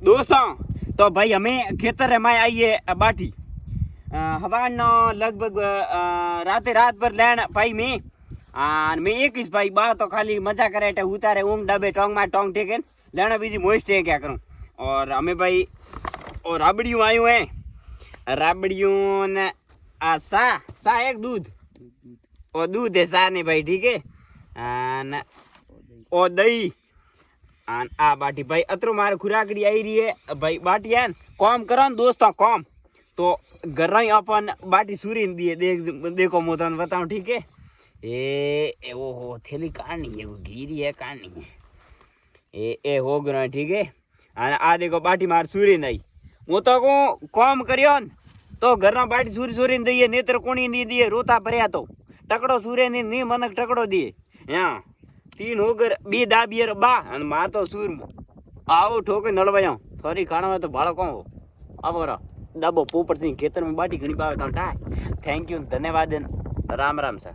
दोस्तों तो भाई हमें खेतर में आइए बाटी हवानो लगभग राते रात पर लैंड भाई मैं एक इस भाई बा तो खाली मजा करे उतारे ऊँग डबे टोंग में टोंग टेके लेना बीजी मोइस्ट है क्या करूँ। और हमें भाई और राबड़ियों आयु हैं राबड़ियों ने सा एक दूध और दूध है सा नहीं भाई ठीक है और दही आ बाटी भाई अतरो मारे खुराकड़ी आई रही है भाई बाटी है कॉम करो दोस्तों कॉम तो घर ही अपन बाटी सूरी दिए देखो मैं तुम बताऊँ ठीक है। ए वो हो थैली कहानी है वो घीरी है कहानी है ए हो गया ठीक है। आ देखो बाटी मार सूरी नहीं वो तो को कॉम करियो तो घर ना बाटी सूरी सूरी दिए नेत्र कोणी नहीं दिए रोता भरया तो टकड़ो सूरे नहीं मनक टकड़ो दिए यहाँ 3 होगर 2 दाबियर बा અને માર તો સૂર આવો ઠોકે નળવાયો થોડી ખાણવા તો બાળકો આવો રા દાબો પોપટ સિંહ ખેતર में बाटी घणी पावे तो टाय थैंक यू धन्यवाद राम राम सर।